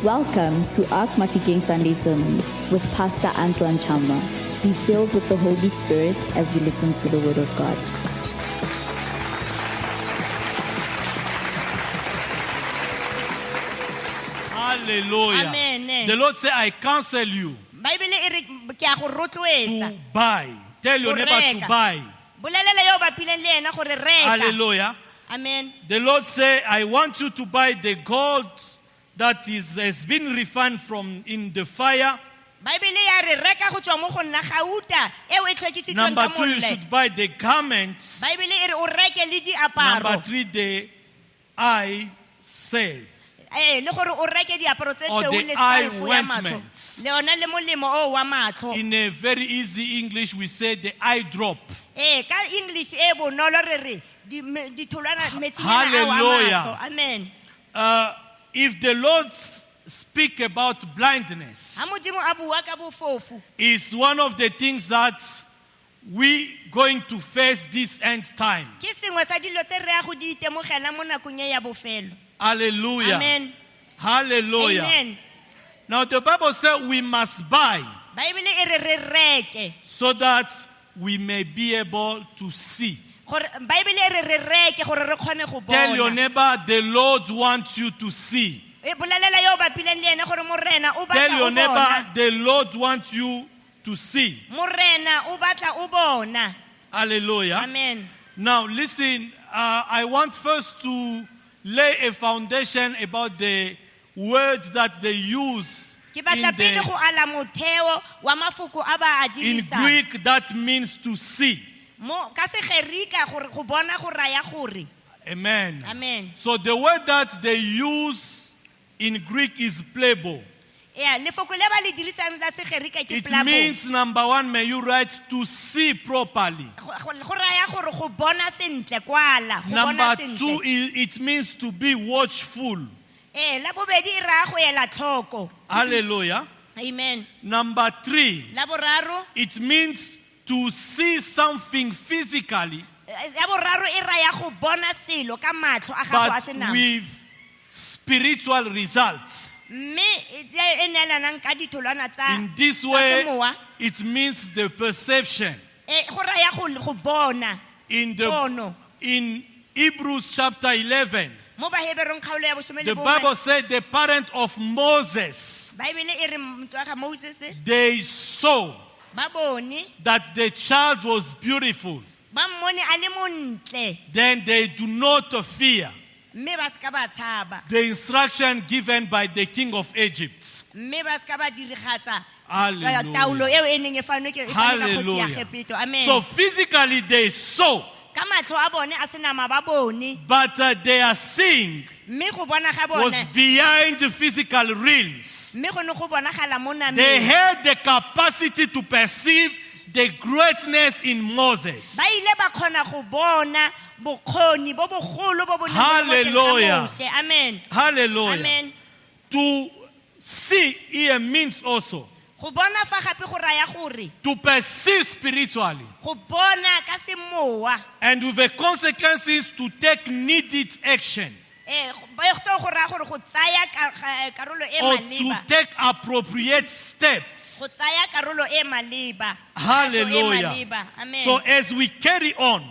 Welcome to Ark Mafikeng Sunday Sermon with Pastor Antoine Chama. Be filled with the Holy Spirit as you listen to the Word of God. Hallelujah. Amen. The Lord said, I counsel you Bible e re ke a go rotloetsa to buy. Tell your Go neighbor to reka. buy. bolelela yo ba pileng le ena gore reka. Hallelujah. Amen. The Lord said, I want you to buy the gold that has been refined from in the fire. Bible ya re reka go tswa mo go nna gauta e o e tlhokisitsweng Number ka 2, you molle. should buy the garments. Bible e re o reke le Number diaparo 3, the eye salve. le gore o reke diaparo tse Or tshweu the le eye salfo ya matlho ointment. le ona le molemo o wa matlho. In a very easy English, we say the eye drop. Ka English e bonolo re re ditholwana metsi Hallelujah. Amen. If the Lord speak about blindness, Ha modimo a bua ka bofofu is one of the things that we going to face this end time. ke sengwe sa dilo tse re ya go di itemogela mo nakong e ya bofelo. Hallelujah. Amen. Hallelujah. Amen. Now the Bible says we must buy Bible e re re reke so that we may be able to see. gore Bible e re re reke gore re kgone go Tell your bona. neighbor, the Lord wants you to see. E bolelela yo ba pileng le ena gore morena o Tell batla your o neighbor, bona. the Lord wants you to see. Morena o batla o bona. Hallelujah. Amen. Now listen, I want first to lay a foundation about the words that they use Ke batla pele go ala motheo wa mafoko a ba a in dirisang. Greek that means to see. Mo ka segerika gore go bona go raya gore. Amen. Amen. So the word that they use in Greek is plebo. Lefoko le ba le dirisang la segerika ke It plabo. means, number 1, may you write to see properly. Go raya gore go bona sentle kwala, go bona Number sentle. 2, it means to be watchful. La bobedi e raya go ela tlhoko. Hallelujah. Amen. Number 3, La boraro it means to see something physically, ya boraro e raya go bona selo ka matlho a gago a but senang. with spiritual results. Mme e neelanang ka ditholwana tsa In this tsa way, semowa. it means the perception. Go raya go bona. Pono. In Hebrews chapter 11, Mo Bahebereng kgaolo ya bosome le the bongwe. Bible said the parent of Moses, Bible e re motho wa ga Moses they saw ba bone that the child was beautiful. ba mmone a le montle Then they do not fear mme ba ska ba tshaba the instruction given by the king of Egypt. mme ba ska ba dirigatsa Hallelujah. taulo eo e neng e fanwe ke Hallelujah. Egipto. Amen. So physically they saw, Ka matlho a bone a senama ba bone but their seeing mme go bona ga was bone behind the physical realms. mme go ne go bonagala mo They nameng. had the capacity to perceive the greatness in Moses. Ba ile ba kgona go bona bokgoni bo bogolo bo bo leng mo teng ga Hallelujah. Mose. Amen. Hallelujah. Amen. To see here means also Go bona fa gape go raya gore to perceive spiritually, go bona ka semowa. and with the consequences to take needed action Ba go go raya gore go tsaya karolo e or to maleba. take appropriate steps. Go tsaya karolo e maleba. Hallelujah. Karolo e maleba. Amen. So as we carry on,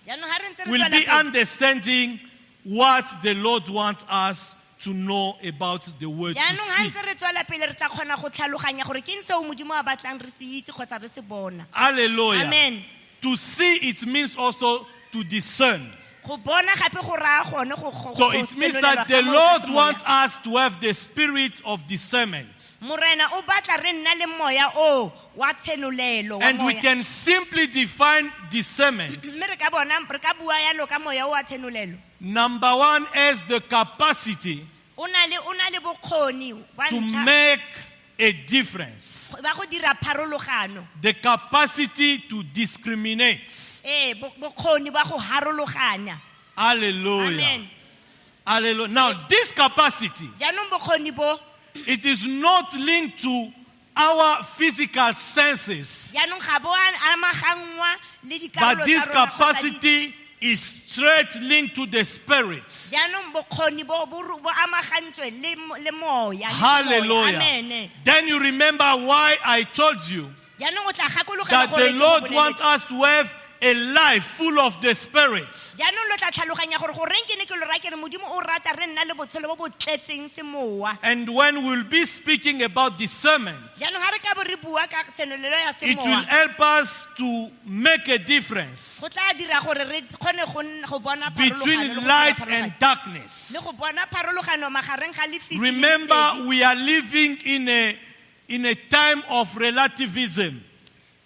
Jaanong ha re ntse re we'll tswela be pele, understanding what the Lord wants us to know about the word to jaanong ha see. ntse re tswela pele re tla kgona go tlhaloganya gore ke eng seo modimo a batlang re se itse kgotsa re se bona. Hallelujah. Amen. To see, it means also to discern. Go bona gape go raya gone go So it means that the Lord wants us to have the spirit of discernment. Morena o batla re nna le moya o wa tshenolelo wa And we moya. can simply define discernment. Mme re ka bua yalo ka moya o wa tshenolelo. Number 1 is the capacity O na le bokgoni wa to ntlha make a difference. ba go dira pharologano. The capacity to discriminate. Bokgoni ba go harologanya. Hallelujah. Amen. Hallelujah. Now, this capacity, Jaanong bokgoni bo it is not linked to our physical senses, jaanong ga bo a amagangwa le dikarolo but tsa this rona kgotsa capacity is straight linked to the spirits. jaanong bokgoni bo amagantswe le moya. Hallelujah. Amen. Then you remember why I told you jaanong o tla gakologelwa that gore the ke go Lord boleletse. wants us to have a life full of the spirits. jaanong lo tla tlhaloganya gore goreng ke ne ke lo raya ke re modimo o rata re nna le botshelo bo bo tletseng semowa. And when we'll be speaking about discernment, jaanong ga re ka bo re bua ka tsenelelo ya it will semowa help us to make a difference go tla dira gore re kgone go bona pharologano between le go light dira and pharologano. darkness. le go bona pharologano magareng ga lefifi le Remember, lesedi. we are living in a time of relativism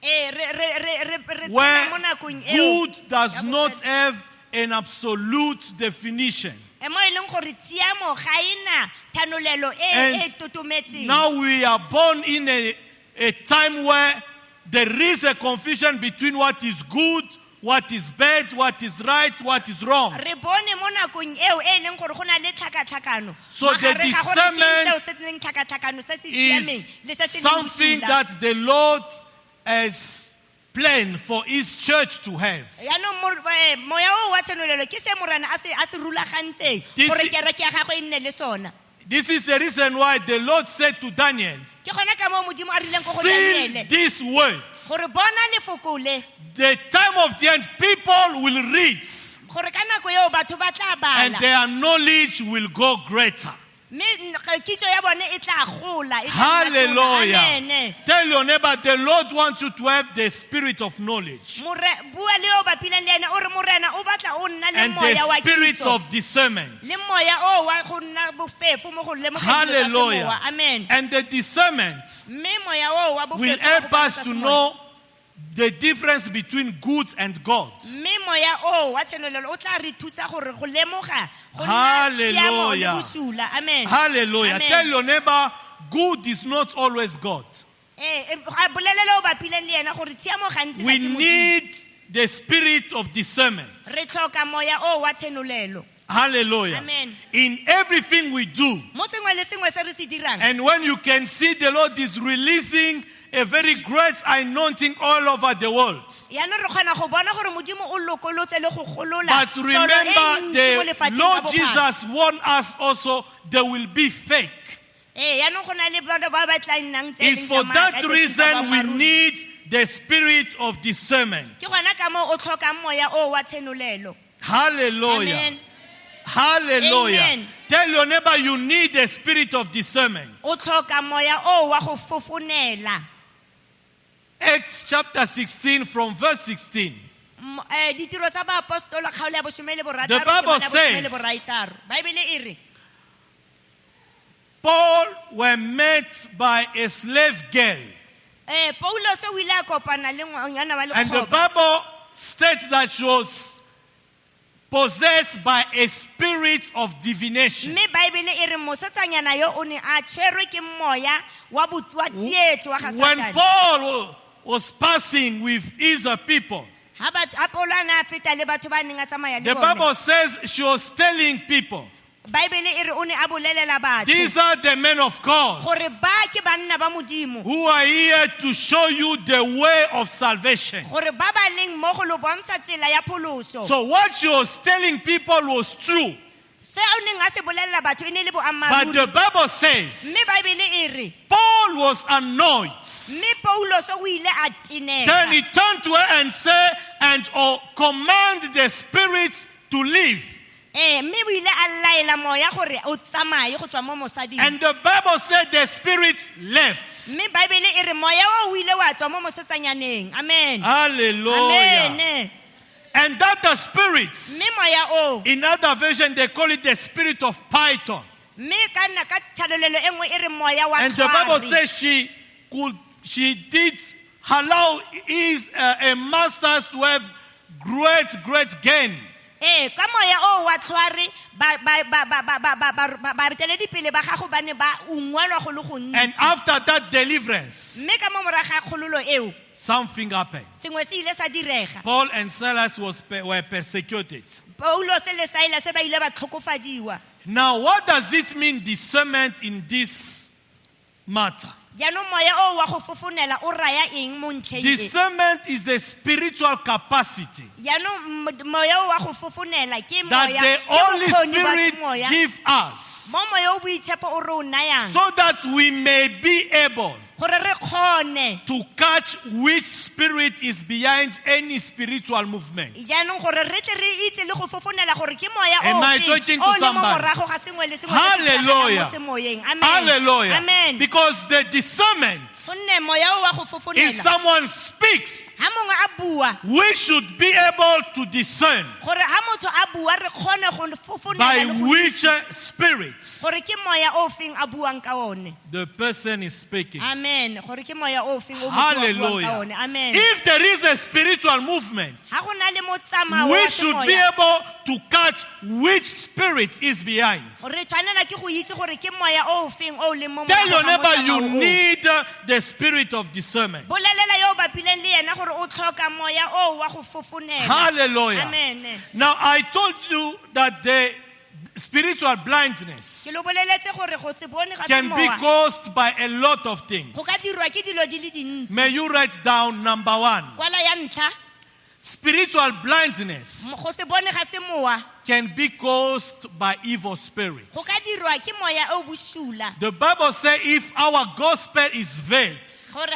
re where tshela mo nakong eo good does ya not bofelo. have an absolute definition. mo e leng gore tsiamo ga ena thanolelo And e totometseng. now we are born in a time where there is a confusion between what is good, what is bad, what is right, what is wrong. re bone mo nakong eo e leng gore go na le tlhakatlhakano So the magareng ga gore ke eng discernment seo se leng tlhakatlhakano se se siameng le se se leng Something bosula. that the Lord has planned for His church to have. yaanong moya o wa tsenolelo ke se morena a se rulagantseng This gore is- kereke ya gagwe e nne le sona. This is the reason why the Lord said to Daniel, ke gona ka moo modimo a rileng ko go seal Daniele these words. gore bona lefoko le The time of the end, people will read gore ka nako eo batho ba tla and bala their knowledge will go greater. mme kitso ya bone e tla gola e tla nna tona. Hallelujah. Amen. Tell your neighbor, the Lord wants you to have the spirit of knowledge Bua le o bapileng le ene o re morena o batla o nna le and moya wa the spirit kitso of discernment. le moya o wa go nna bofefo mo go lemoga dilo tsa Hallelujah. semowa. Amen. And the discernment mme moya o wa will bofefo help us to know the difference between good and God. mme moya o wa tsenolelo o tla re thusa gore go lemoga go nna siamo le Hallelujah. bosula. Amen. Hallelujah. Amen. Tell your neighbor, good is not always God. ga bolelele o bapileng le ena gore tsiamo gantsi ga We se Modimo. need the spirit of discernment. re tlhoka moya o wa tsenolelo. Hallelujah. Amen. In everything we do. mo sengwe le sengwe se re se dirang And when you can see the Lord is releasing a very great anointing all over the world. yaanong re kgona go bona gore modimo o lokolotse le go golola But tlolo e remember, ntsi mo the lefatsheng Lord ka bophara. Jesus warned us also there will be fake. yaanong go na le bona ba ba tla nnang tse It's leng for tsa that maaka, tse seng tsa reason we boammaaruri. need the spirit of discernment. ke gona ka moo o tlhokang moya o wa tsenolelo. Hallelujah. Amen. Hallelujah. Amen. Tell your neighbor you need the spirit of discernment. o tlhoka moya o wa go fofonela. Acts chapter 16 from verse 16. Ditiro tsa baapostolo kgaolo ya bosome le borataro, The Bible temana ya bosome le says- boraitaro. Baebele e re Paul were met by a slave girl. Paulos o ile a kopana le ngwana wa And the lekgoba. Bible states that she was possessed by a spirit of divination. mme baebele e re mosetsanyana yo o ne a tshwerwe ke moya wa tsietso wa ga When Satane. Paul was passing with his people, Ha Paulo a ne a feta le batho ba neng a tsamaya le the bone. Bible says she was telling people, Baebele e re o ne a bolelela batho these are the men of God gore ba ke banna ba modimo, who are here to show you the way of salvation. gore ba ba leng mo go lo bontsha tsela ya pholoso. So what she was telling people was true. Se o neng a se bolelela batho e ne le But boammaaruri. the Bible says mme baebele e re Paul was annoyed. mme Paulos o ile a Then tenega. he turned to her and said, and command the spirits to leave. mme o ile a laela moya gore o tsamaye go tswa mo mosading. And the Bible said the spirits left. mme baebele e re moya o ile wa tswa mo mosetsanyaneng. Amen. Hallelujah. Amen. And that the spirits, mme moya o in other version they call it the spirit of Python. mme ka nna ka thalolelo e nngwe e re moya wa And the Bible tlhware. says she did allow his masters to have great gain. ka moya o wa tlhware baeteledipele ba gago ba ne ba ungwelwa go le gontsi. And after that deliverance, mme ka mo morago ga kgololo eo something happened. sengwe se ile sa direga. Paul and Silas were persecuted. Paulos le Silas ba ile ba tlhokofadiwa. Now, what does it mean, discernment in this matter? jaanong moya o wa go fofonela o raya eng mo ntlheng e? Discernment is the spiritual capacity jaanong moya o wa go fofonela ke that moya the ke Holy bokgoni ba Spirit semoya. give us Mo moya o boitshepo o re o nayang so that we may be able gore re kgone to catch which spirit is behind any spiritual movement. jaanong gore re tle re itse le go fofonela gore ke moya Am I ofe talking to o le mo somebody? morago ga sengwe le sengwe se se Hallelujah. diragalang mo semoyeng. Amen. Hallelujah. Amen. Because the discernment, Gonne moya o wa go if fofonela someone speaks, ha mongwe a bua we should be able to discern gore ha motho a bua re kgone go by fofonela le go which spirits gore ke moya o feng a buang ka one. the person is speaking. Amen. Gore ke moya o feng o motho a buang ka Hallelujah. one. Amen. If there is a spiritual movement, Ha go na le motsamao we wa should be semoya, able to catch which spirit is behind. re tshwanela ke go itse gore ke moya o feng o leng mo Tell your morago ga neighbor you motsamao o. need the spirit of discernment. Bolelela yo o bapileng le ena gore o tlhoka moya o wa go fofonela. Hallelujah. Amen. Now, I told you that the spiritual blindness Ke lo boleletse gore go se bone ga can be semowa caused by a lot of things. go ka dirwa ke dilo di le dintsi. May you write down number one. Kwala ya ntlha, Spiritual blindness go se bone ga semowa can be caused by evil spirits. go ka dirwa ke moya o bosula. The Bible says if our gospel is veiled, Gore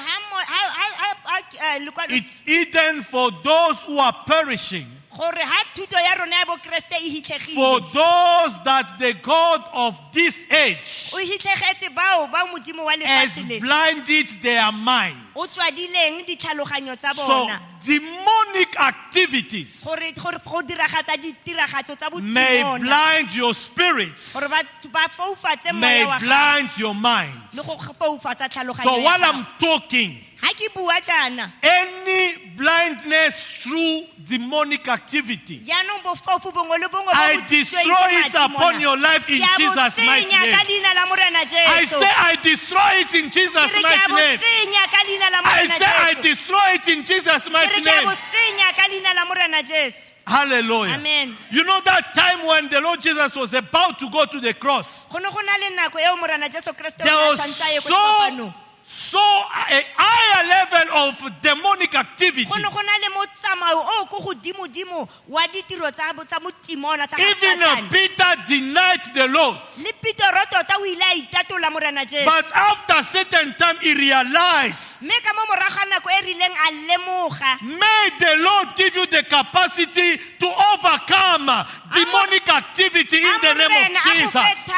it's hidden for those who are perishing, gore ha thuto ya rona ya bo Kriste e for hitlhegile. those that the God of this age O hitlhegetse bao ba modimo wa has lefatshe le. blinded their mind. O tswadileng ditlhaloganyo tsa So bona. demonic activities Gore go diragatsa ditiragatso tsa may botimona. blind your spirits, Gore ba foufatse may moya wa gago blind your mind. le go foufatsa tlhaloganyo So ya while gago. I'm talking, Ha ke bua jaana, any blindness through demonic activity, jaanong bofofu bongwe le bongwe bo I bo destroy tlisitsweng it ke upon madimona. your life in Ke a bo Jesus' mighty senya ka name. leina la Morena I Jesu. say I destroy it in Ke Jesus' re ke a mighty bo name. senya ka leina la I Morena say I Jesu. destroy it in Jesus' Ke mighty re ke a bo name. senya ka leina la Morena Jesu. Hallelujah. Amen. You know that time when the Lord Jesus was about to go to the cross, Go ne go na le nako eo Morena Jesu Kriste there o was ne a tshwantse a ye ko dikopanong. so a higher level of demonic activities. Go ne go na le motsamao o ko godimo-dimo wa ditiro tsa motimona tsa ga Even Satane. Peter denied the Lord. Le Petero tota o ile a itatola Morena Jesu. But after certain time, he realized, Mme ka mo morago ga nako e rileng a lemoga. may the Lord give you the capacity to overcome demonic activity in the name of Jesus.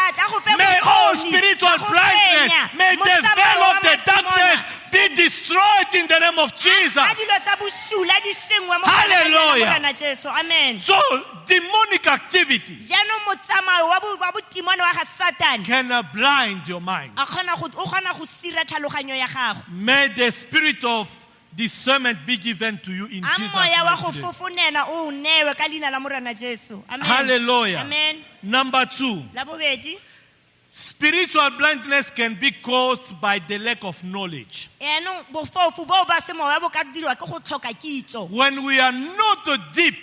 May all spiritual blindness, may the veil of the darkness be destroyed in the name of Jesus. Hallelujah. Amen. So, demonic activities Jaanong motsamao wa botimone wa ga Satane can blind your mind. o kgona go sira tlhaloganyo ya gago. May the spirit of discernment be given to you in A Jesus' moya wa go mighty name. fofonela o newe ka leina la Morena Jesu. Amen. Hallelujah. Amen. Number two, La bobedi, spiritual blindness can be caused by the lack of knowledge. jaanong bofofu bo ba semoya bo ka dirwa ke go tlhoka kitso. When we are not deep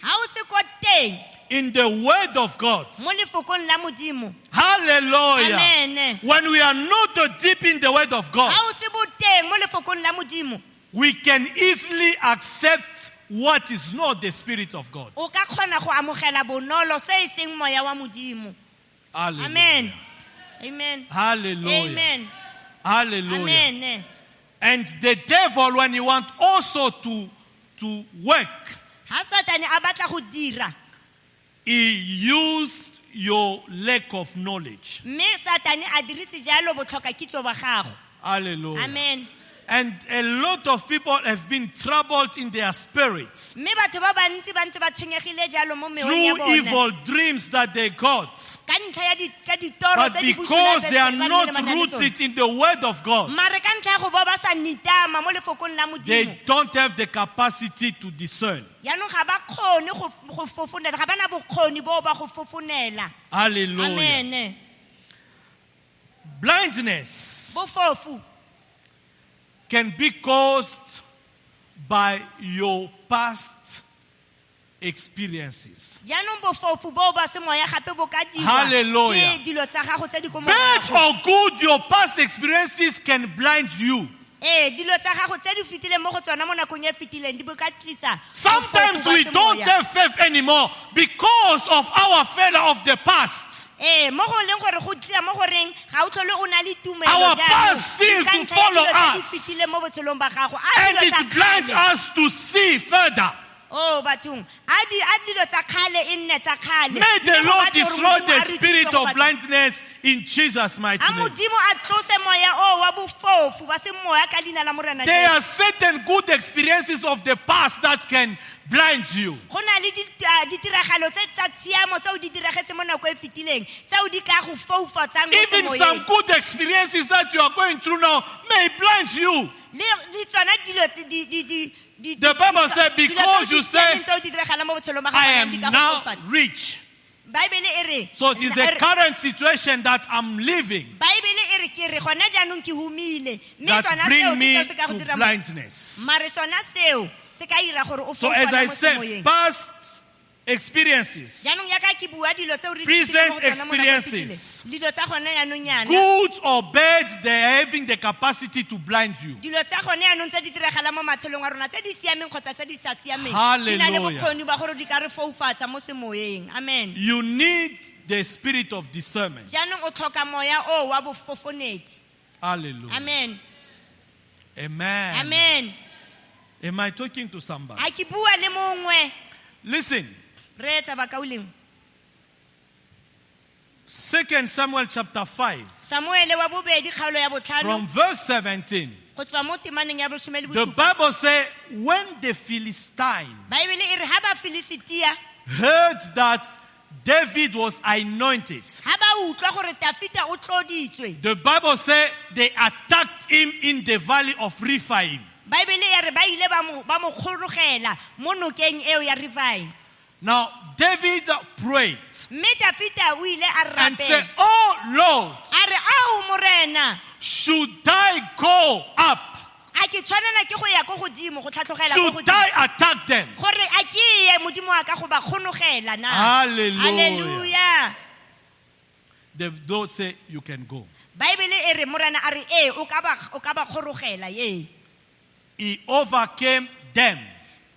Ha o se ko teng in the word of God, mo lefokong la modimo. hallelujah. Amen. When we are not deep in the word of God, Ha o se bo teng mo lefokong la modimo, we can easily accept what is not the spirit of God. o ka kgona go amogela bonolo se e seng moya wa modimo. Hallelujah. Amen. Amen. Hallelujah. Amen. Hallelujah. Amen. And the devil, when he wants also to work, Ha Satane a batla go dira, he used your lack of knowledge. mme Satane a dirise jalo botlhoka kitso ba gago. Hallelujah. Amen. And a lot of people have been troubled in their spirits Mme batho ba bantsi ba ntse ba tshwenyegile jalo mo meong ya through bona. evil dreams that they got. Ka ntlha ya ka ditoro But tse di busula because tse they are ba nnileng not ba na le tsone. rooted in the word of God, Mare ka ntlha ya go bo ba sa nitama mo lefokong la they modimo. don't have the capacity to discern. Yaanong ga ba kgone go fofonela, ga ba na bokgoni bo ba go fofonela. Hallelujah. Amen. Blindness Bofofu can be caused by your past experiences. jaanong bofofu bo ba semoya gape bo ka dirwa Hallelujah. ke dilo tsa gago tse di ko Bad morago. or good, your past experiences can blind you. Dilo tsa gago tse di fitileng mo go tsona mo nakong e fitileng di bo ka tlisa Sometimes bofofu ba we don't semoya. have faith anymore because of our failure of the past. Mo go leng gore go tlisa mo goreng ga o tlhole o na le tumelo Our jaanong, past seems ka to ntlha ya follow dilo tse di us. fitileng mo botshelong ba gago. And Dilo tsa it blinds kgale. us to see further. bathong a dilo tsa kgale e nne tsa kgale. May the Mme go Lord batla gore destroy Modimo a the re thuse spirit go of batla- blindness in Jesus' mighty a name. modimo a tlose moya wa bofofu ba semoya ka leina la morena There Jesu. are certain good experiences of the past that can blind you. Go na le ditiragalo tse tsa tshiamo tse o di diragetse mo nako e fitileng tse o di ka go foufatsang mo Even semoyeng. some good experiences that you are going through now may blind you. Le tsona dilo tse The Bible said, because you say, I am now rich. Bible e re So it is a current situation that I'm living Bible e re ke re gona jaanong ke humile mme that sona bring seo me ke se ka go to dira blindness. mare sona seo se ka ira gore o So as fofole I mo said, semoyeng. past experiences, jaanong ya ka ke bua dilo tse o re di Present fitileng mo go tsona mo nakong e experiences. fitileng. Dilo tsa gone yaanong yana good or bad, they are having the capacity to blind you. dilo tsa gone yaanong tse di diragalang mo matshelong a rona tse di siameng kgotsa tse di sa siameng di na le Hallelujah. bokgoni ba gore di ka re foufatsa mo semoyeng. Amen. You need the spirit of discernment. jaanong o tlhoka moya o wa bofofonedi. Hallelujah. Amen. Amen. Amen. Am I talking to somebody? a ke bua le mongwe Listen, re etsa bakauleng 2 Samuel chapter 5, samuele wa bobedi kgaolo ya botlhano from verse 17. go tswa mo temaneng ya bolesome le The bosupa. Bible says, when the Philistine Baebele e re ha ba Filistia heard that David was anointed, ha ba utlwa gore Dafita o tloditswe, the Bible says they attacked him in the valley of Rephaim. Baebele ya re ba ile ba mo kgorogela mo nokeng eo ya Rephaim. Now, David prayed Mme Dafita o ile a and said, rapela Oh Lord, a re ao morena should I go up? a ke tshwanela ke go ya ko godimo go tlhatlhogela ko Should godimo I attack them? gore a ke ye modimo wa ka go ba kgonogela na. Hallelujah. Hallelujah. The Lord said, You can go. Baebele e re morena a re o ka ba kgorogela ye. He overcame them.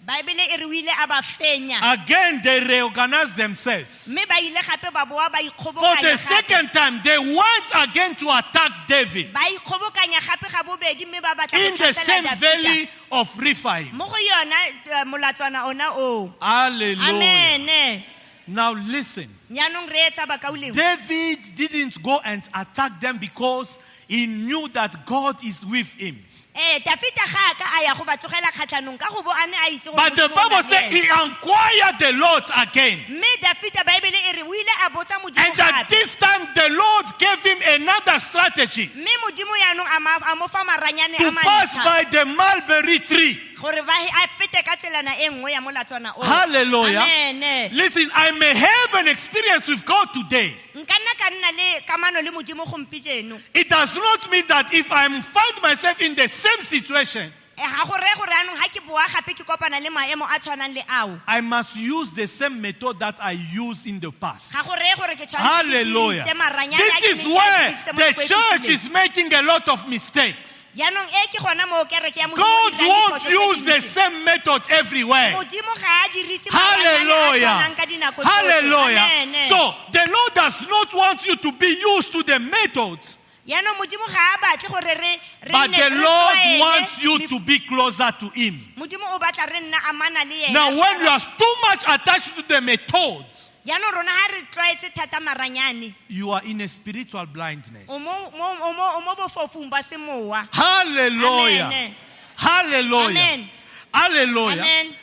Baebele e re o ile a ba fenya Again, they reorganized themselves. mme ba ile gape ba boa ba For the ikgobokanya gape. second time, they went again to attack David Ba ikgobokanya gape ga bobedi mme ba batla in go the tlhasela same Dafita. valley of Rephaim. Mo go yona molatswana ona o. Hallelujah. Amen. Now listen. Nyanong re etsa bakauleng. David didn't go and attack them because he knew that God is with him. Dafita ga ka a ya go ba tsogela kgatlhanong ka go bo ane a itse go. But the Bible says he inquired the Lord again. mme Dafita Baebele e re o ile a botsa modimo And at gape. this time, the Lord gave him another strategy Mme modimo yaanong a mo fa maranyane to a pass mantšha by the mulberry tree. gore a fete ka tselana e nngwe ya molatswana o. Hallelujah. Amen. Listen, I may have an experience with God today. Nka nna ka nna le kamano le modimo gompieno. It does not mean that if I find myself in the same situation, Ga go reye gore anong ha ke boa gape ke kopana le maemo a tshwanang le ao. I must use the same method that I used in the past. Ga go reye gore ke tshwanetse ke Hallelujah. dirise maranyane a ke This is neng ke a where dirisitse mo the nakong e church fetileng. is making a lot of mistakes. Jaanong ke gona mo kereke ya modimo God e dirang won't diphoso tse use the dintsi. same method everywhere. Modimo ga a dirise maranyane a Hallelujah. tshwanang ka dinako tsotlhe. Hallelujah. Amen. So the Lord does not want you to be used to the method, Jaanong modimo ga a batle gore re but nne the re Lord tlwaele wants you to be closer to Him. modimo o batla re nna amana le ena. Now, when you are too much attached to the method, Jaanong rona ha re tlwaetse thata maranyane you are in a spiritual blindness. o mo bofofong ba semowa. Hallelujah. Amen. Hallelujah. Amen. Hallelujah. Amen.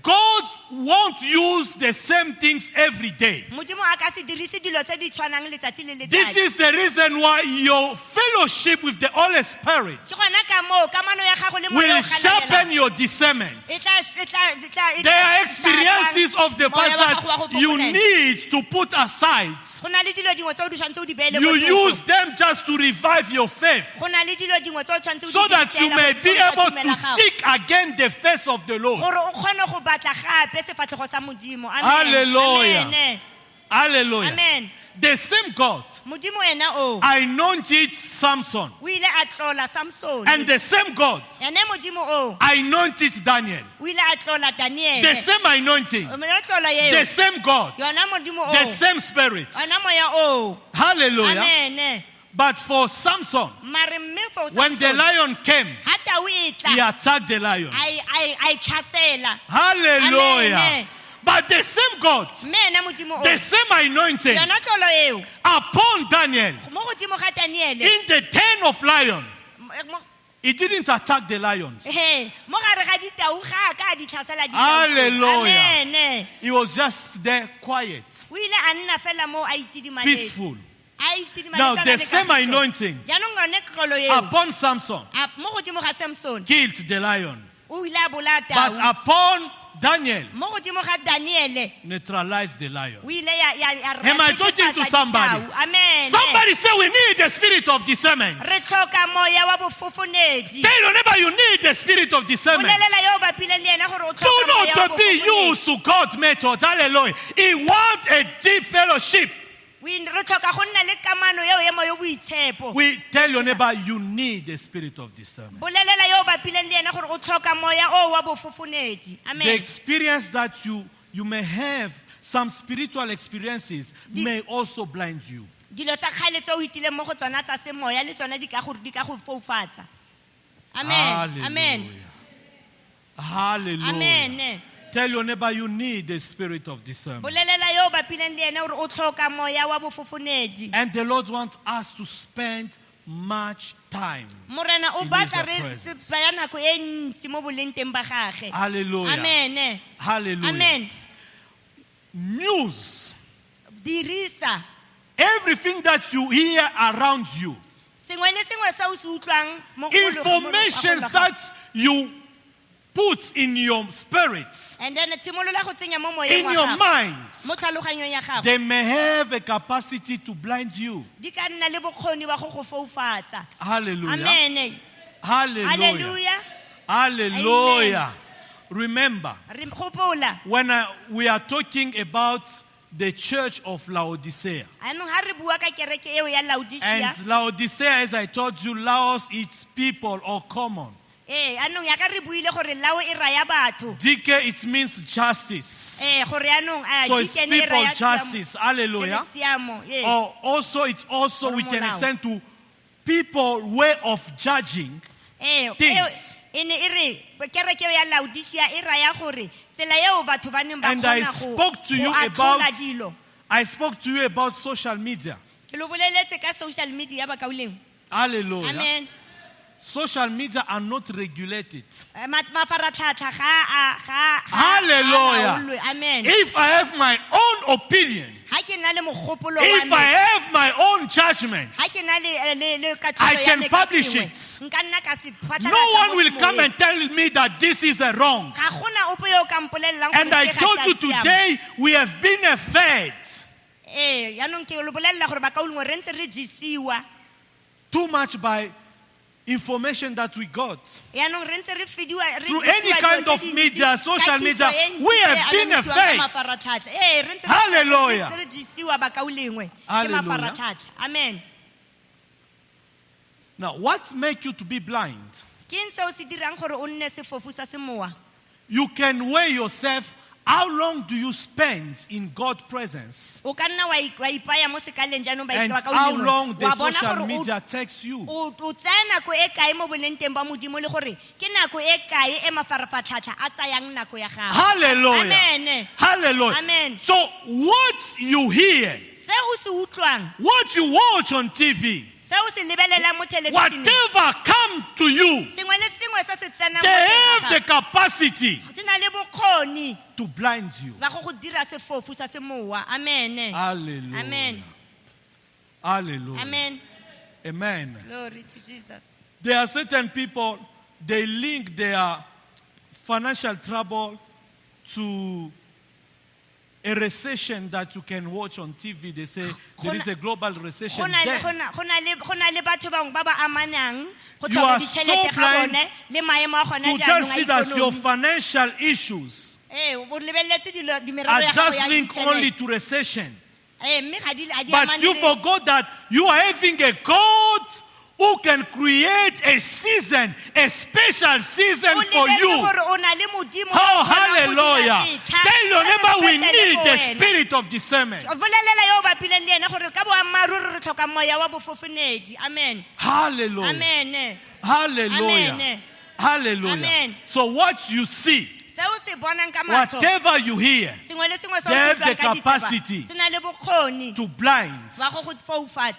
God won't use the same things every day. Modimo a ka se dirise dilo tse di tshwanang letsatsi le This letsatsi. is the reason why your fellowship with the Holy Spirit Ke gona ka moo kamano ya gago le Moya will o galelela. sharpen your discernment. E tla- There are experiences of the Moya wa gago wa past go you fokolela. need to put aside. Go na le dilo dingwe tse o di tshwanetse o di beele You botlhoko. use them just to revive your faith, Go na le dilo dingwe tse o tshwanetse o di so that you dirisela may go be tlhola able tumelo to ya gago. seek again the face of the Lord. Gore o kgone go batla gape sefatlhego sa modimo. Amen. Hallelujah. Amen. Hallelujah. Amen. The same God Modimo ena o anointed Samson, o ile a tlola Samson. and the same God ene modimo o anointed Daniel. o ile a tlola Daniele. The same anointing, O mena tlola the eo. same God, Yona modimo o. the same Spirit. Ona moya o. Hallelujah. Amen. But for Samson, Mare mme for when the Samson, lion came, ha tau e he tla attacked the lion. a tlhasela. Hallelujah. Amen. But the same God, Mme ena modimo o. the same anointing Yona tlolo eo upon Daniel mo godimo ga Daniele. in the den of lion, Mo- he didn't attack the lions. He, mo gare ga ditau ga ka di tlhasela ditau. Hallelujah. Amen. He was just there quiet, O ile a nna fela mo a itidimaletse. peaceful. A itidimaletse Now, a the na le same kagiso. anointing Jaanong yone tlolo eo upon Samson mo godimo ga Samson killed the lion. o ile a bolaya But tau. upon Daniel, Mo godimo ga Daniele neutralized the lion. o ile ya Am I talking to somebody? Amen. Somebody say we need the spirit of discernment. Re tlhoka moya wa bofofonedi. Tell your neighbor you need the spirit of discernment. Bolelela yo o bapileng le ena gore o Do tlhoka moya wa not to be bofofonedi. used to God's method. Hallelujah. He wants a deep fellowship. Re tlhoka go nna le kamano eo ya moya boitshepo. We tell your neighbor you need the spirit of discernment. Bolelela yo o bapileng le ena gore o tlhoka moya o wa bofofonedi. The Amen. experience that you may have, some spiritual experiences, may also blind you. Dilo tsa kgale tse o itileng mo go tsona tsa semoya le tsona di ka go foufatsa. Amen. Amen. Hallelujah. Amen. Tell your neighbor you need the spirit of discernment. Bolelela yo o bapileng le ena gore o tlhoka moya wa bofofonedi. And the Lord wants us to spend much time. Morena o In batla His re presence. tsaya nako e ntsi mo boleng teng ba gage. Hallelujah. Amen. Hallelujah. Amen. News. Dirisa Everything that you hear around you. sengwe le sengwe se o se utlwang mo kgolong- Information mo- mo- that you put in your spirits, and then tshimolola go tsenya mo moyeng in wa your gago, mind, mo tlhaloganyong ya gago. they may have a capacity to blind you. Di ka nna le bokgoni ba go go foufatsa. Hallelujah. Amen. Hallelujah. Hallelujah. Hallelujah. Remember, Re gopola. when we are talking about the church of Laodicea. Anong ha re bua ka kereke eo ya Laodicea. And Laodicea, as I told you, Laos, its people or common. Anong ya ka re buile gore lao e raya batho. Dike, it means justice. Gore anong So it's dikene e people raya justice. Hallelujah. tsiamo. Yes. Or also, it's also, we can extend to people way of judging. things. E ne e re kereke eo ya Laodicea e raya gore tsela eo batho ba neng ba And I kgona spoke to you go about, atlhola dilo. I spoke to you about social media. Ke lo boleletse ka social media ba kauleng. Hallelujah. Amen. Social media are not regulated. Mafaratlhatlha ga Hallelujah. laolwe. Amen. If I have my own opinion, Ha ke na le mogopolo wa if me, I have my own judgment, ha ke na le katlholo I ya can me ka publish sengwe, it. nka nna ka se phatlalatsa no one mo will semoyeng. come and tell me that this is a wrong. Ga gona ope yo o ka mpolelelang And gore I se ga told sa you siama. today, we have been fed Yaanong ke lo bolelela gore ba kaulengwe re ntse re jesiwa. too much by information that we got. Yaanong re ntse re fidiwa re Through jesiwa any dilo kind tse of dintsi media, ka social kitso media, e ntsi we e have been anamisiwang fed. ke mafaratlhatlha. Re ntse Hallelujah. re jesiwa ba kaulengwe ke Hallelujah. mafaratlhatlha. Amen. Now, what makes you to be blind? Ke eng seo se dirang gore o nne sefofu sa semowa? You can weigh yourself. How long do you spend in God's presence? O ka nna wa ipaya mo sekaleng jaanong ba And itse ba how kaulengwe. long the Wa bona social gore o- media takes you? o tsaya nako e kae mo boleng teng ba modimo le gore ke nako e kae e mafaratlhatlha a tsayang nako ya gago. Hallelujah. Amen. Hallelujah. Amen. So, what you hear, Se o se utlwang, what you watch on TV, se o se lebelelang mo television, whatever comes to you, sengwe le sengwe se se tsenang mo they have the teng ga capacity gago, se na le bokgoni to blind you. ba go dira sefofu sa semowa. Amen. Hallelujah. Amen. Hallelujah. Amen. Amen. Glory to Jesus. There are certain people, they link their financial trouble to a recession that you can watch on TV. They say there is a global recession. Go na le batho bangwe ba ba amanang go tlhoka ditšhelete ga bone le maemo a gona To just see that your financial issues bo lebeletse di merero are ya gago just ya linked ditšhelete. only to recession. Mme ga di But you forgot that you are having a God who can create a season, a special season for you. Oh, hallelujah. Tell your neighbor we need the spirit of discernment. Amen. Hallelujah. Amen. Hallelujah. Amen. Hallelujah. Amen. So what you see, whatever you hear, they have the capacity to blind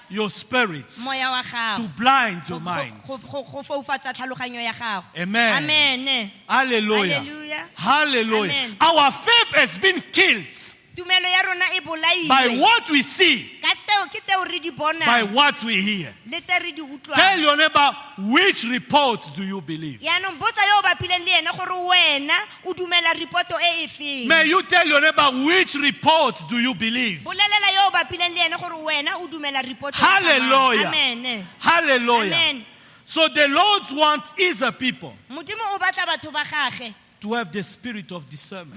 your spirits, to blind your mind. Amen. Amen. Hallelujah. Hallelujah. Hallelujah. Amen. Our faith has been killed by what we see, by what we hear. Tell your neighbor, which report do you believe? May you tell your neighbor, which report do you believe? Hallelujah. Amen. Hallelujah. Amen. So the Lord wants his people to have the spirit of discernment.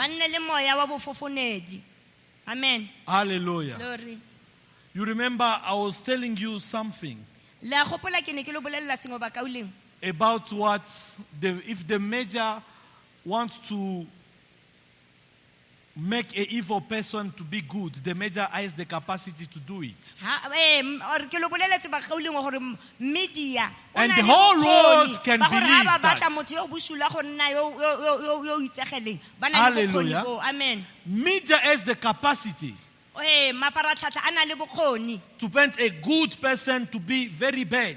Amen. Hallelujah. Glory. You remember I was telling you something about what if the major wants to make an evil person to be good, the major has the capacity to do it. And the whole world can believe that. Hallelujah. Amen. Media has the capacity to paint a good person to be very bad.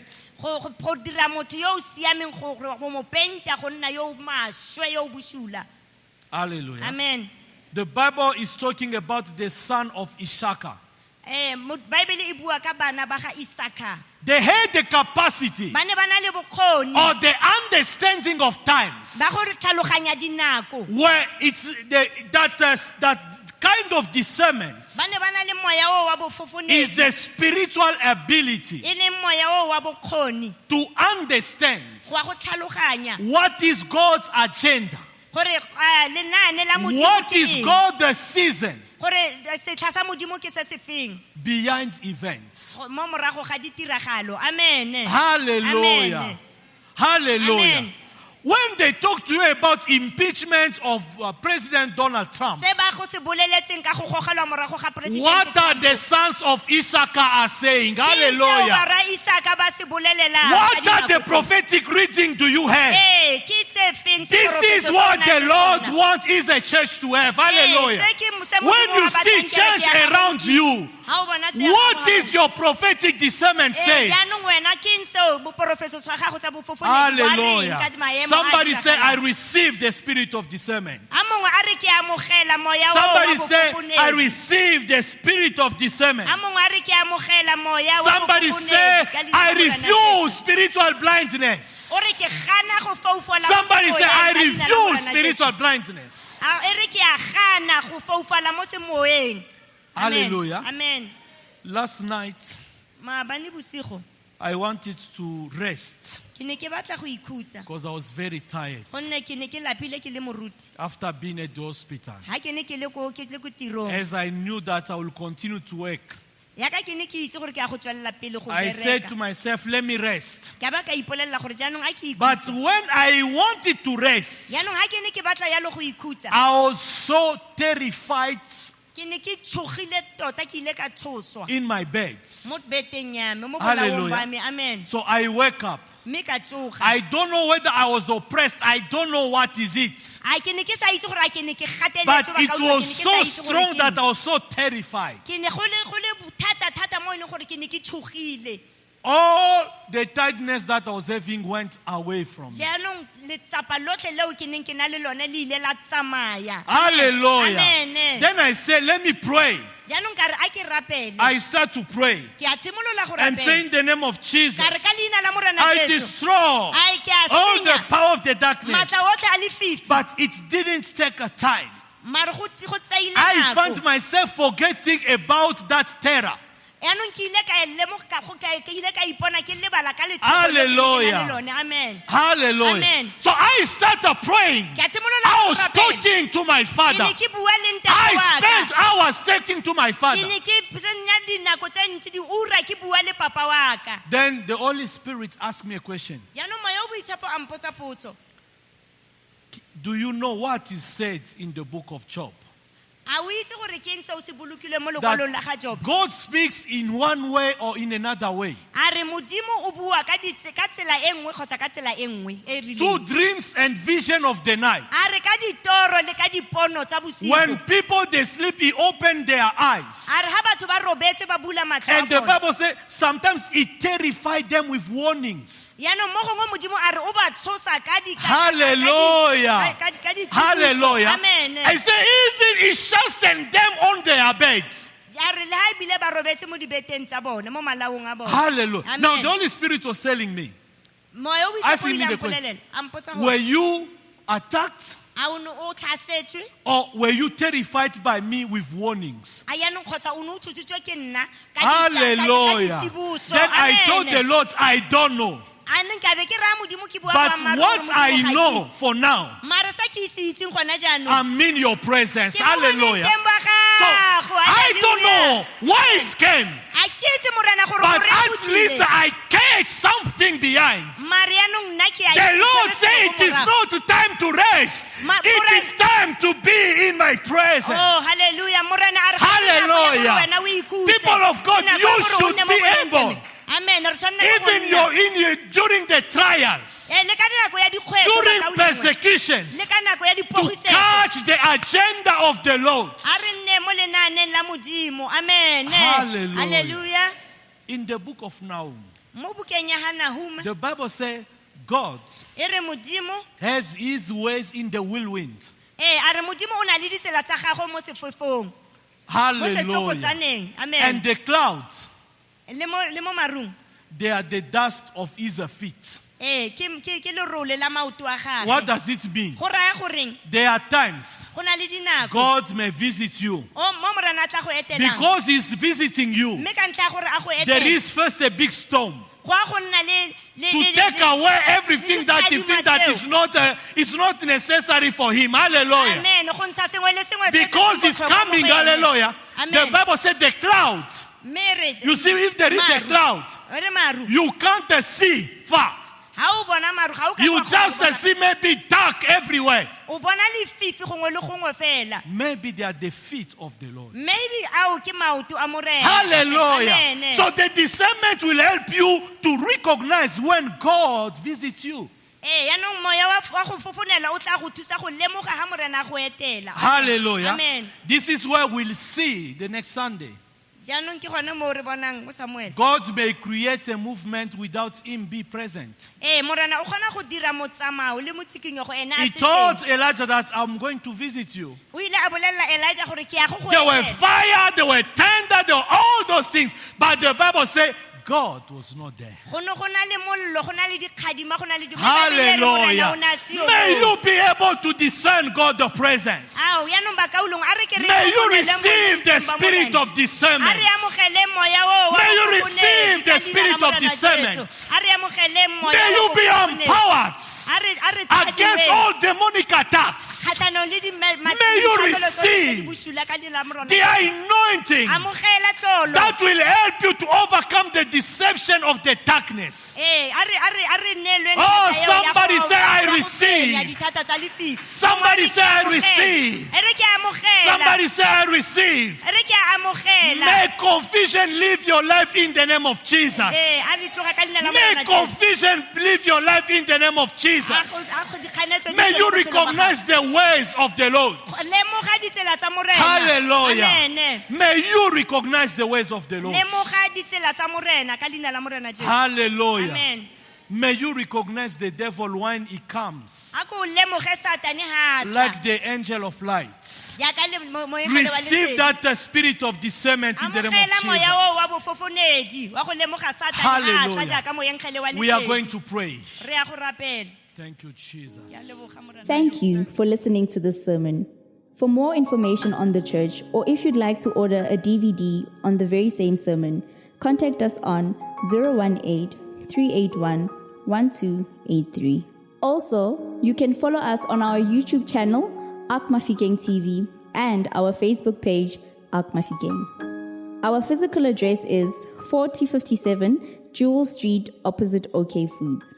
Hallelujah. Amen. The Bible is talking about the son of Issachar. They had the capacity or the understanding of times where it's that kind of discernment is the spiritual ability to understand what is God's agenda, what is God's season behind events. Amen. Hallelujah. Amen. Hallelujah. Amen. When they talk to you about impeachment of President Donald Trump, what are the sons of Issachar are saying? Hallelujah. What are the prophetic reading do you have? This is what the Lord wants his church to have. Hallelujah. When you see church around you, what is your prophetic discernment says? Hallelujah. Somebody say, I receive the spirit of discernment. Somebody say, I receive the spirit of discernment. Somebody say, I refuse spiritual blindness. Somebody say, I refuse spiritual blindness. Hallelujah. Amen. Last night, I wanted to rest because I was very tired after being at the hospital. As I knew that I will continue to work, I said to myself, let me rest. But when I wanted to rest, I was so terrified in my bed. Hallelujah. So I wake up. I don't know whether I was oppressed. I don't know what is it. But it was so strong that I was so terrified. All the tiredness that I was having went away from me. Hallelujah. Then I said, let me pray. I start to pray and say in the name of Jesus, I destroy all the power of the darkness. But it didn't take a time. mare go tsaile I nako. found myself forgetting about that terror. Yaanong ke ile ka lemoga ke ile ka ipona ke lebala ka letshogo Hallelujah. le ke nang le lone. Amen. Hallelujah. Amen. So I started praying. Ke a simolola I go was rapela. talking to my Ke father. ne ke bua le ntate I wa ka. spent hours talking to my Ke father. ne ke tsenya dinako tse ntsi diura ke bua le papa wa ka. Then the Holy Spirit asked me a question. Yaanong moya o boitshepo a mpotsa potso. Do you know what is said in the book of Job? A o itse gore ke eng se o se bolokilwe mo lekwalong la ga That Job? God speaks in one way or in another way. A re modimo o bua ka tsela e nngwe kgotsa ka tsela e nngwe e e Two rileng. dreams and vision of the night. A re ka ditoro le ka dipono tsa bosigo. When people they sleep, he opened their eyes. A re ha batho ba robetse ba bula matlho a And the bona. Bible says sometimes it terrified them with warnings. Yaanong mo gongwe modimo a re o ba tshosa ka di Hallelujah. ka ditsiboso. Hallelujah. Amen. I say even he chastened them on their beds. A re le ha ebile ba robetse mo dibeteng tsa bone mo malaong a bone. Hallelujah. Amen. Now the Holy Spirit was telling me, Moya o asking me boitshepo o ile a the question, mpolelela, a mpotsa were gore, you attacked a o ne o tlhasetswe? or were you terrified by me with warnings? A yaanong kgotsa o ne o thusitswe ke nna ka Hallelujah. ditsiboso. Then I told Amen. the Lord, I don't know. A neng ka be ke raya modimo ke bua But boammaaruri what gore I modimo ga know ke itse. for now, Mare sa ke se itseng gona jaanong, I'm in your presence. ke mo Hallelujah. boneng teng ba So gago. I don't Hallelujah. know why it came, A ke itse morena gore but gore at o least tlile. I catch something behind. Mare yaanong nna ke a The itse Lord tshwanetse said go it is morago. not time to rest. It is time to be in my presence. Oh, hallelujah. Morena a re, Hallelujah. "Ga se nako ya gore wena o ikhutse. People of God, Ke nako you ya gore o should nne mo be bonneteng." able. Amen. Re tshwanela ke go Even nna. during the trials, Le ka dinako ya dikgwetlho, during ka o le nngwe. persecutions, Le ka nako ya to dipogisetso. catch the agenda of the Lord. A re nne mo lenaaneng la modimo. Amen. Hallelujah. Hallelujah. In the book of Nahum, Mo bukeng ya ga Nahum, the Bible says God e re modimo, has his ways in the whirlwind. a re modimo o na le ditsela tsa gagwe mo sefofong, mo Hallelujah. setsokotsaneng. Amen. And the clouds, Le mo marung. they are the dust of his feet. Ke lerole la maoto a gagwe. What does it mean? Go raya goreng There are times go na le dinako God may visit you. mo morena a tla go etelang. Because he's visiting you, Mme ka ntlha ya gore a go there etela, is first a big storm go a go nna to take away everything that you think that is not necessary for him. Hallelujah. Amen. Go ntsha sengwe le sengwe se se Because he's botlhokwa mo coming. go wena. Hallelujah. The Amen. Bible said the clouds. Mme re- You see, if there is a Maru. cloud, Re maru. you can't see far. Ha o bona maru, ha o ka You kwa go just bona. see maybe dark everywhere. O bona lefifi gongwe le gongwe fela. Maybe they are the feet of the Lord. Maybe ao ke maoto a morena. Hallelujah. Amen. So the discernment will help you to recognize when God visits you. Yaanong moya wa go fofonela o tla go thusa go lemoga ha morena a go etela. Hallelujah. Amen. This is where we'll see the next Sunday. Jaanong ke gone mo re bonang mo Samuel. God may create a movement without him be present. Morena o kgona go dira motsamao le motsikinyego ene a He se told teng. Elijah that I'm going to visit you. O ile a bolelela Elijah gore ke ya go go There were etela. fire, there were thunder, there were all those things. But the Bible says God was not there. Go ne go na le mollo, go na le dikgadima, go na le dikgobalo, le re morena Hallelujah. o ne a seo May moo. you be able to discern God's presence. Ao, yaanong bakaulong, a re ke re May you amogeleng receive the boleng ba spirit morena. of discernment. A re amogeleng moya oo wa May you go receive fofonela the ka leina la spirit of Morena discernment. Jesu. A re amogeleng moya May wa you go be fofonela. empowered A re against tshwadiweng all demonic attacks. kgatlhanong le May you receive bosula ka leina la Morena the Jesu. anointing Amogela tlolo. that will help you to overcome the deception of the darkness. A re neelweng Oh, thata eo ya somebody go- say, "I ya go receive." fenya dithata tsa lefifi. Somebody Re ke say, "I amogela. receive." E re ke amogela. Somebody say, I receive. E re ke amogela. May confusion leave your life in the name of Jesus. A re tloga ka leina la May Morena Jesu. confusion leave your life in the name of Jesus. A go dikganetso di May tswe you mo botshelong ba recognize the ways of the Lord. gago. Lemoga ditsela tsa morena. Hallelujah. Amen. May you recognize the ways of the Lord. Lemoga ditsela tsa morena ka leina la Morena Jesu. Hallelujah. Amen. May you recognize the devil when he comes, A ko lemoge Satane ha tla. like the angel of light. Jaaka le moemedi wa Receive lesedi. that spirit of discernment in the name Amogela moya of o wa bofofonedi wa go lemoga Satane ha tla Hallelujah. jaaka moenkgele wa Jesus. We are lesedi. going to pray. Re ya go rapela. Thank you, Jesus. Ke a leboga Morena. Thank you for listening to this sermon. For more information on the church, or if you'd like to order a DVD on the very same sermon, contact us on 018-381-1283. Also, you can follow us on our YouTube channel, Ark Mafikeng TV, and our Facebook page, Ark Mafikeng. Our physical address is 4057 Jewel Street, opposite OK Foods.